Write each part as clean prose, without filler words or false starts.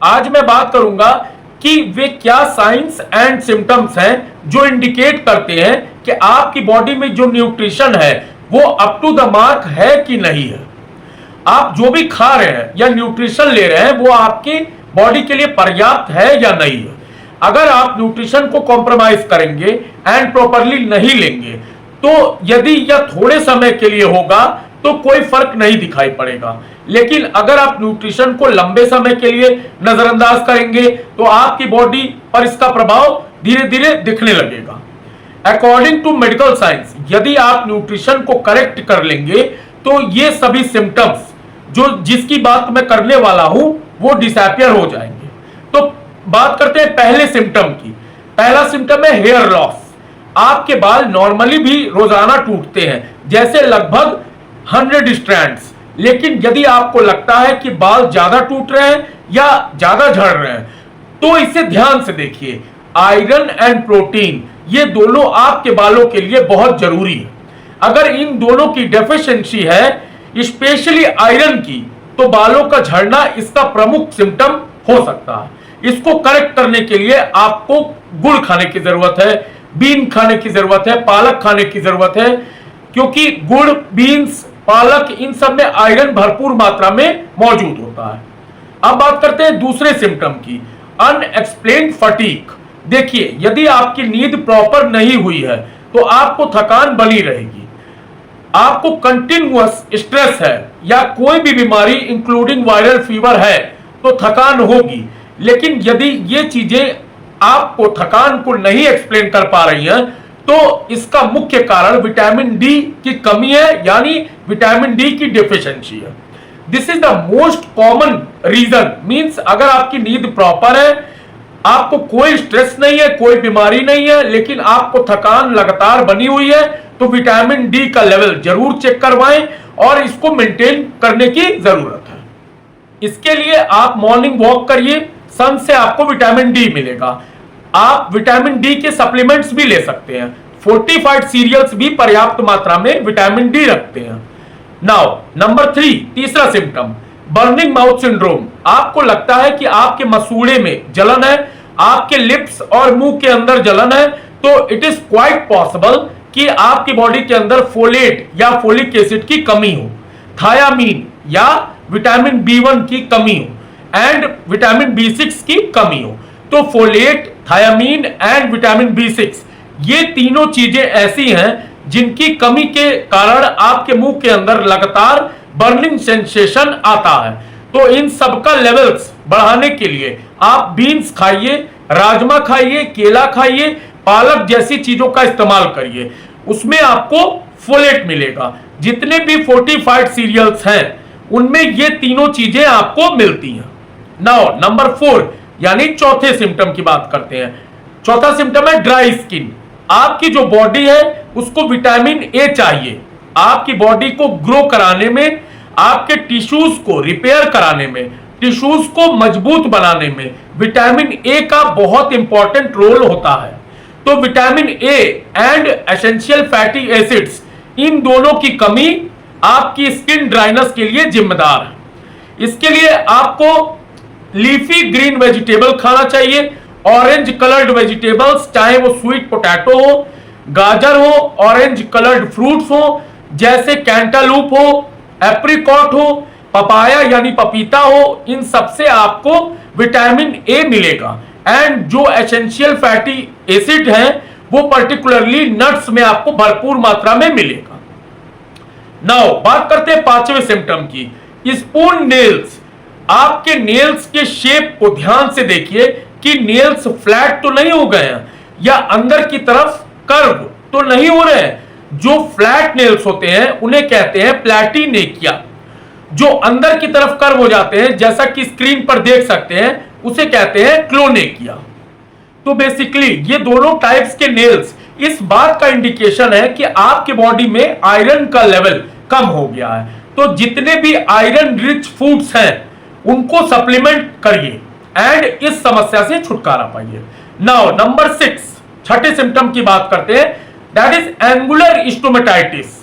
आज मैं बात करूंगा कि वे क्या साइंस एंड सिम्टम्स हैं जो इंडिकेट करते हैं कि आपकी बॉडी में जो न्यूट्रिशन है वो अप टू द मार्क है कि नहीं है। आप जो भी खा रहे हैं या न्यूट्रिशन ले रहे हैं वो आपकी बॉडी के लिए पर्याप्त है या नहीं है। अगर आप न्यूट्रिशन को कॉम्प्रोमाइज करेंगे एंड प्रॉपरली नहीं लेंगे तो यदि यह थोड़े समय के लिए होगा तो कोई फर्क नहीं दिखाई पड़ेगा, लेकिन अगर आप न्यूट्रिशन को लंबे समय के लिए नजरअंदाज करेंगे तो आपकी बॉडी पर इसका प्रभाव धीरे धीरे दिखने लगेगा। अकॉर्डिंग टू मेडिकल साइंस यदि आप न्यूट्रिशन को करेक्ट कर लेंगे तो ये सभी सिम्टम्स जो जिसकी बात मैं करने वाला हूं वो डिसअपियर हो जाएंगे। तो बात करते हैं पहले सिम्टम की। पहला सिम्टम है हेयर लॉस। आपके बाल नॉर्मली भी रोजाना टूटते हैं, जैसे लगभग 100 स्ट्रैंड्स, लेकिन यदि आपको लगता है कि बाल ज्यादा टूट रहे हैं या ज्यादा झड़ रहे हैं तो इसे ध्यान से देखिए। आयरन एंड प्रोटीन ये दोनों आपके बालों के लिए बहुत जरूरी है। अगर इन दोनों की डेफिशिएंसी है, स्पेशली आयरन की, तो बालों का झड़ना इसका प्रमुख सिम्टम हो सकता है। इसको करेक्ट करने के लिए आपको गुड़ खाने की जरूरत है, बीन खाने की जरूरत है, पालक खाने की जरूरत है, क्योंकि गुड़, बीन्स, पालक इन सब में आयरन भरपूर मात्रा में मौजूद होता है। अब बात करते हैं दूसरे सिम्टम की, अनएक्सप्लेन्ड फटीग। देखिए, यदि आपकी नींद प्रॉपर नहीं हुई है तो आपको थकान बनी रहेगी। आपको कंटिन्यूअस स्ट्रेस है या कोई भी बीमारी इंक्लूडिंग वायरल फीवर है तो थकान होगी, लेकिन यदि ये चीजें आपको थकान को नहीं एक्सप्लेन कर पा रही हैं तो इसका मुख्य कारण विटामिन डी की कमी है, यानी विटामिन डी की डेफिशिएंसी है। This is the most common reason. Means अगर आपकी नींद प्रॉपर है, आपको कोई स्ट्रेस नहीं है, कोई बीमारी नहीं है, लेकिन आपको थकान लगातार बनी हुई है, तो विटामिन डी का लेवल जरूर चेक करवाएं और इसको मेंटेन करने की जरूरत है। इसके लिए आप मॉर्निंग वॉक करिए, सन से आपको विटामिन डी मिलेगा। आप विटामिन डी के सप्लीमेंट्स भी ले सकते हैं। फोर्टिफाइड सीरियल्स भी पर्याप्त मात्रा में विटामिन डी रखते हैं। नाउ नंबर 3, तीसरा सिम्टम, बर्निंग माउथ सिंड्रोम। आपको लगता है कि आपके मसूड़े में जलन है, आपके लिप्स और मुंह के अंदर जलन है, तो इट इज क्वाइट पॉसिबल कि आपकी बॉडी के अंदर फोलेट या फोलिक एसिड की कमी हो, थायामीन या विटामिन B1 की कमी हो एंड विटामिन B6 की कमी हो। तो folate, thiamine and vitamin B6 ये तीनों चीजें ऐसी हैं जिनकी कमी के कारण आपके मुंह के अंदर लगातार बर्निंग सेंसेशन आता है। तो इन सब का लेवल्स बढ़ाने के लिए आप बीन्स खाइए, राजमा खाइए, केला खाइए, पालक जैसी चीजों का इस्तेमाल करिए, उसमें आपको फोलेट मिलेगा। जितने भी फोर्टिफाइड सीरियल्स हैं उनमें ये तीनों चीजें आपको मिलती हैं। नाउ नंबर 4 यानी चौथे सिम्टम की बात करते हैं। चौथा सिम्टम है ड्राई स्किन। आपकी जो बॉडी है उसको विटामिन ए चाहिए, आपकी बॉडी को ग्रो कराने में, आपके टिश्यूज को रिपेयर कराने में, टिश्यूज को मजबूत बनाने में विटामिन ए का बहुत इंपॉर्टेंट रोल होता है। तो vitamin A and essential fatty acids इन दोनों की कमी आपकी स्किन ड्राइनेस के लिए जिम्मेदार है। इसके लिए आपको लीफी ग्रीन वेजिटेबल खाना चाहिए, ऑरेंज कलर्ड वेजिटेबल्स, चाहे वो स्वीट पोटैटो हो, गाजर हो, ऑरेंज कलर्ड फ्रूट्स हो जैसे कैंटालूप हो, एप्रिकॉट हो, पपाया यानी पपीता हो, इन सबसे आपको विटामिन ए मिलेगा। एंड जो एसेंशियल फैटी एसिड है वो पर्टिकुलरली नट्स में आपको भरपूर मात्रा में मिलेगा। नाउ बात करते हैं पांचवें सिम्टम की, स्पून नेल्स। आपके नेल्स के शेप को ध्यान से देखिए कि नेल्स फ्लैट तो नहीं हो गए हैं या अंदर की तरफ कर्व तो नहीं हो रहे हैं। जो फ्लैट नेल्स होते हैं उन्हें कहते हैं प्लैटिनेकिया। जो अंदर की तरफ कर्व हो जाते हैं, जैसा कि स्क्रीन पर देख सकते हैं, उसे कहते हैं क्लोनेकिया। तो बेसिकली ये दोनों टाइप्स के नेल्स इस बात का इंडिकेशन है कि आपके बॉडी में आयरन का लेवल कम हो गया है। तो जितने भी आयरन रिच फूड्स हैं उनको सप्लीमेंट करिए एंड इस समस्या से छुटकारा पाइए। नाउ नंबर 6, छठे सिम्टम की बात करते हैं, that is angular stomatitis.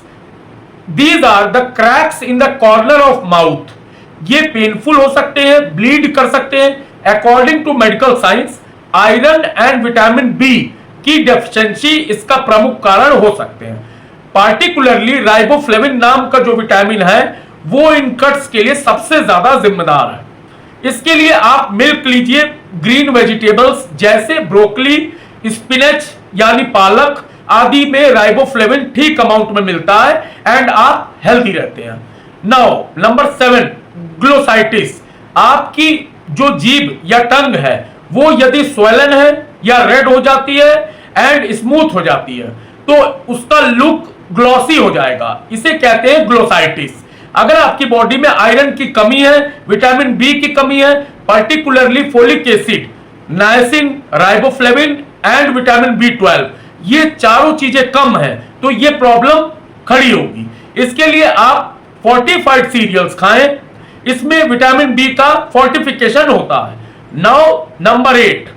These are the cracks in the corner of mouth. ये पेनफुल हो सकते हैं, ब्लीड कर सकते हैं according to medical science iron and vitamin B की डेफिशिएंसी इसका प्रमुख कारण हो सकते हैं। पार्टिकुलरली राइबोफ्लेविन नाम का जो विटामिन है वो इन कट्स के लिए सबसे ज्यादा जिम्मेदार है। इसके लिए आप मिल्क लीजिए, ग्रीन वेजिटेबल्स जैसे ब्रोकली, स्पिनच यानी पालक आदि में राइबोफ्लेविन ठीक अमाउंट में मिलता है एंड आप हेल्दी रहते हैं। Now number 7, glossitis. आपकी जो जीभ या टंग है वो यदि स्वेलन है या रेड हो जाती है एंड स्मूथ हो जाती है तो उसका लुक ग्लॉसी हो जाएगा, इसे कहते हैं ग्लोसाइटिस। अगर आपकी बॉडी में आयरन की कमी है, विटामिन बी की कमी है, particularly folic acid, niacin, riboflavin and vitamin B12, ये चारों चीजें कम है तो ये प्रॉब्लम खड़ी होगी। इसके लिए आप फोर्टिफाइड सीरियल्स खाएं, इसमें विटामिन बी का फोर्टिफिकेशन होता है। Now number 8,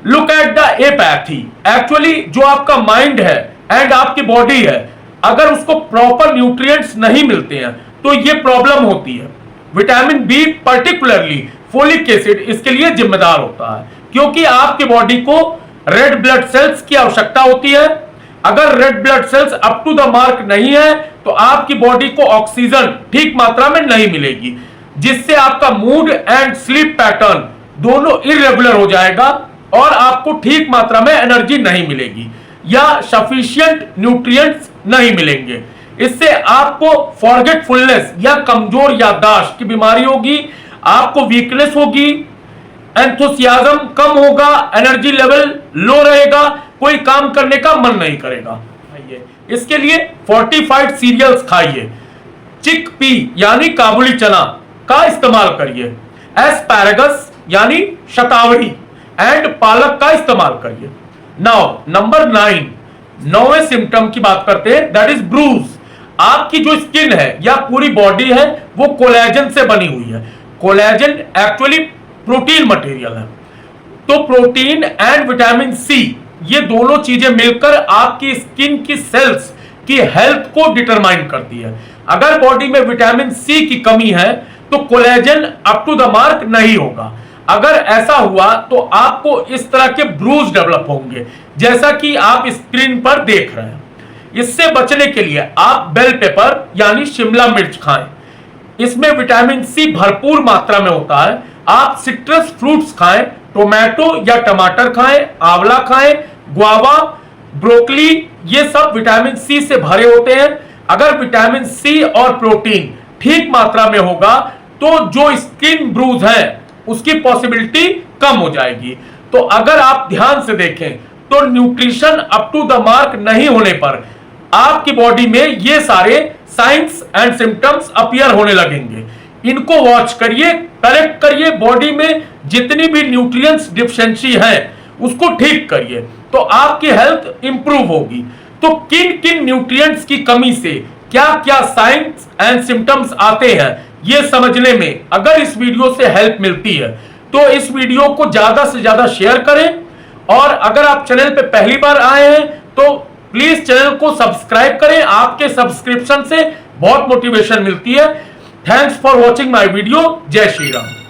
look at the apathy. Actually जो आपका माइंड है एंड आपकी बॉडी है, अगर उसको प्रॉपर न्यूट्रिएंट्स नहीं मिलते हैं तो ये प्रॉब्लम होती है। Vitamin B particularly folic acid इसके लिए जिम्मेदार होता है, क्योंकि आपकी बॉडी को रेड ब्लड सेल्स की आवश्यकता होती है। अगर red blood cells up to the mark नहीं है तो आपकी बॉडी को ऑक्सीजन ठीक मात्रा में नहीं मिलेगी, जिससे आपका मूड एंड स्लीप पैटर्न दोनों इरेगुलर हो जाएगा और आपको ठीक मात्रा में एनर्जी नहीं मिलेगी या सफिशिएंट न्यूट्रिएंट्स नहीं मिलेंगे। इससे आपको फॉरगेटफुलनेस या कमजोर याददाश्त की बीमारी होगी, आपको वीकनेस होगी, एंथुसियाज्म कम होगा, एनर्जी लेवल लो रहेगा, कोई काम करने का मन नहीं करेगा। इसके लिए फोर्टिफाइड सीरियल्स खाइए, चिक पी यानी काबुली चना का इस्तेमाल करिए, एस्पैरागस यानी शतावरी एंड पालक का इस्तेमाल करिए। नाउ नंबर 9, 9वें सिम्टम की बात करते हैं, दैट इज ब्रूज। आपकी जो स्किन है या पूरी बॉडी है वो कोलेजन से बनी हुई है। कोलेजन एक्चुअली प्रोटीन मटेरियल है, तो प्रोटीन एंड विटामिन सी ये दोनों चीजें मिलकर आपकी स्किन की सेल्स की हेल्थ को डिटरमाइन करती है। अगर बॉडी में विटामिन सी की कमी है तो collagen up to the mark नहीं होगा। अगर ऐसा हुआ तो आपको इस तरह के ब्रूज डेवलप होंगे, जैसा कि आप स्क्रीन पर देख रहे हैं। इससे बचने के लिए आप बेल पेपर यानी शिमला मिर्च खाएं, इसमें विटामिन सी भरपूर मात्रा में होता है। आप सिट्रस फ्रूट्स खाएं, टोमेटो या टमाटर खाएं, आंवला खाएं, गुआवा, ब्रोकली, ये सब विटामिन सी से भरे होते हैं। अगर विटामिन सी और प्रोटीन ठीक मात्रा में होगा तो जो स्किन ब्रूज है उसकी पॉसिबिलिटी कम हो जाएगी। तो अगर आप ध्यान से देखें तो nutrition up to the mark नहीं होने पर आपकी बॉडी में ये सारे साइंस एंड सिम्टम्स अपीयर होने लगेंगे। इनको वॉच करिए, करेक्ट करिए, बॉडी में जितनी भी न्यूट्रिएंट्स डिफिशिएंसी है उसको ठीक करिए तो आपकी हेल्थ इंप्रूव होगी। तो किन किन न्यूट्रिएंट्स की कमी से क्या क्या साइंस एंड सिम्टम्स आते हैं ये समझने में अगर इस वीडियो से हेल्प मिलती है तो इस वीडियो को ज्यादा से ज्यादा शेयर करें, और अगर आप चैनल पे पहली बार आए हैं तो प्लीज चैनल को सब्सक्राइब करें। आपके सब्सक्रिप्शन से बहुत मोटिवेशन मिलती है। Thanks for watching my video. जय श्री राम।